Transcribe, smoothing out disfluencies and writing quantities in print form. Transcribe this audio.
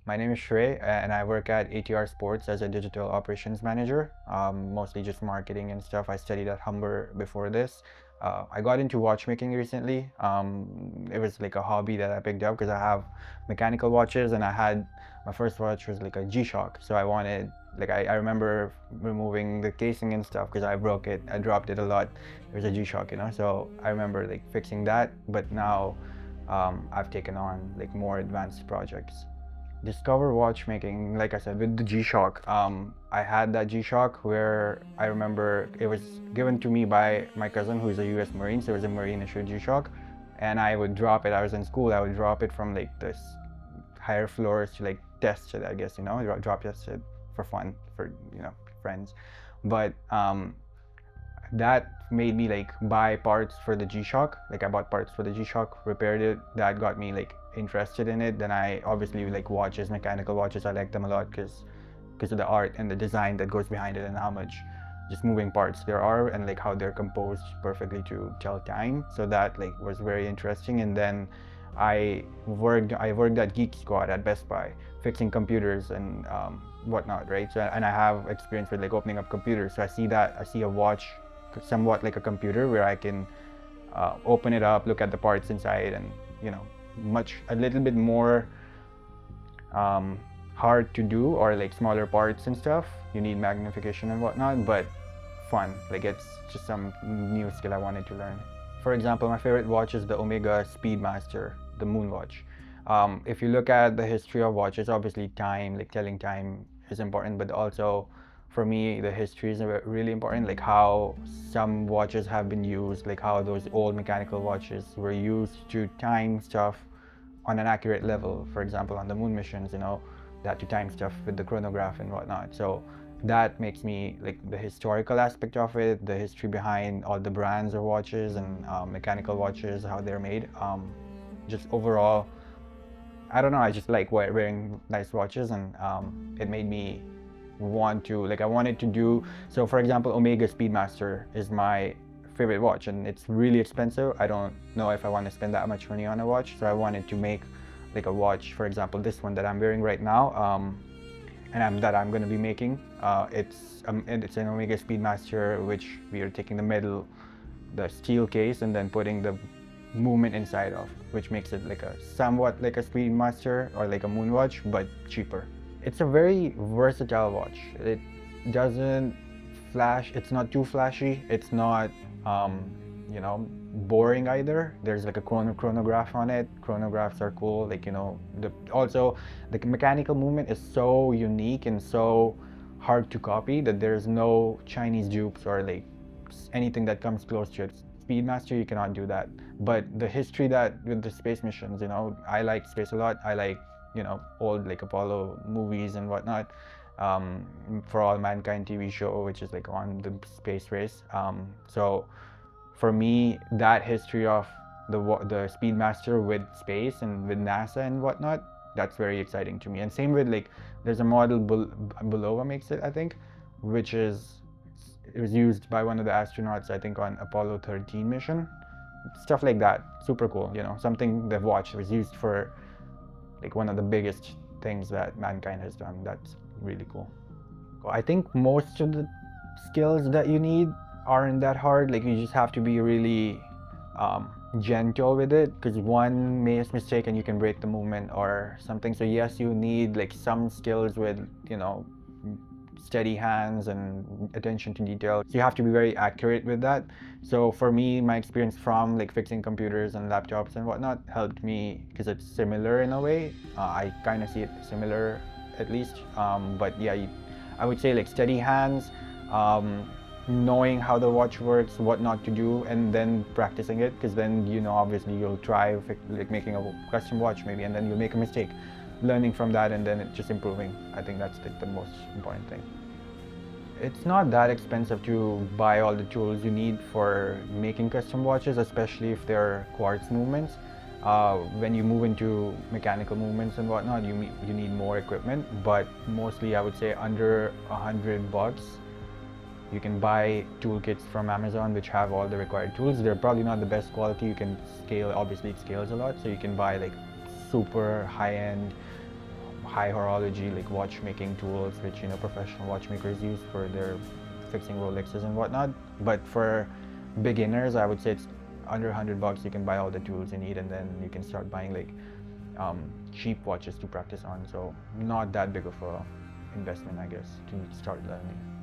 My name is Shray, and I work at ATR Sports as a digital operations manager, mostly just marketing and stuff. I studied at Hummel before this. I got into watchmaking recently. It was like a hobby that I picked up because I have mechanical watches, and I had my first watch was like a G-Shock. So I wanted, like, I remember removing the casing and stuff because I broke it. I dropped it a lot. It was a G-Shock, you know. So I remember like fixing that, but now I've taken on like more advanced projects. Discover watchmaking, like I said, with the G-Shock. I had that G-Shock where I remember it was given to me by my cousin who's a US Marine, so it was a Marine issued G-Shock. And I would drop it, I was in school, I would drop it from like this higher floors to like test it, I guess, you know, drop test it for fun, for, you know, friends. But that made me like buy parts for the G-Shock. Like I bought parts for the G-Shock, repaired it. That got me like interested in it. Then I obviously like watches, mechanical watches. I like them a lot because of the art and the design that goes behind it and how much just moving parts there are and like how they're composed perfectly to tell time. So that like was very interesting. And then I worked at Geek Squad at Best Buy fixing computers and whatnot, right? So and I have experience with like opening up computers. So I see a watch somewhat like a computer where I can open it up, look at the parts inside, and you know, a little bit more hard to do, or like smaller parts and stuff. You need magnification and whatnot, but fun. Like it's just some new skill I wanted to learn. For example, my favorite watch is the Omega Speedmaster, the Moon watch. If you look at the history of watches, obviously time, like telling time is important, but also for me, the history is really important, like how some watches have been used, like how those old mechanical watches were used to time stuff on an accurate level. For example, on the moon missions, you know, they had to time stuff with the chronograph and whatnot. So that makes me like the historical aspect of it, the history behind all the brands of watches and mechanical watches, how they're made. Just overall, I don't know, I just like wearing nice watches, and it made me want to, like, I wanted to do, so for example, Omega Speedmaster is my favorite watch and it's really expensive. I don't know if I want to spend that much money on a watch, so I wanted to make like a watch, for example, this one that I'm wearing right now, that I'm going to be making. It's an Omega Speedmaster, which we are taking the steel case, and then putting the movement inside of, which makes it like a somewhat like a Speedmaster or like a moon watch, but cheaper. It's a very versatile watch. It doesn't flash, it's not too flashy, it's not you know, boring either. There's like a chronograph on it. Chronographs are cool, like, you know, also the mechanical movement is so unique and so hard to copy that there's no Chinese dupes or like anything that comes close to it. Speedmaster, you cannot do that. But the history that with the space missions, you know, I like space a lot. I like, you know, old like Apollo movies and whatnot. For All Mankind TV show, which is like on the space race. So for me, that history of the Speedmaster with space and with NASA and whatnot, that's very exciting to me. And same with like, there's a model Bulova makes it, I think, which is, it was used by one of the astronauts, I think, on Apollo 13 mission. Stuff like that, super cool. You know, something they've watched was used for like one of the biggest things that mankind has done. That's really cool. I think most of the skills that you need aren't that hard. Like you just have to be really gentle with it, because one mistake and you can break the movement or something. So yes, you need like some skills with, you know, steady hands and attention to detail. So you have to be very accurate with that. So for me, my experience from like fixing computers and laptops and whatnot helped me because it's similar in a way. I kind of see it similar at least. But yeah, I would say like steady hands, knowing how the watch works, what not to do, and then practicing it, because then, you know, obviously you'll try like making a custom watch maybe, and then you'll make a mistake. Learning from that and then just improving. I think that's like the most important thing. It's not that expensive to buy all the tools you need for making custom watches, especially if they're quartz movements. When you move into mechanical movements and whatnot, you need more equipment, but mostly I would say under $100. You can buy toolkits from Amazon which have all the required tools. They're probably not the best quality. You can scale, obviously it scales a lot, so you can buy like super high-end high horology, like watchmaking tools, which professional watchmakers use for their fixing Rolexes and whatnot. But for beginners, I would say it's under $100. You can buy all the tools you need, and then you can start buying like cheap watches to practice on. So not that big of a investment, I guess, to start learning.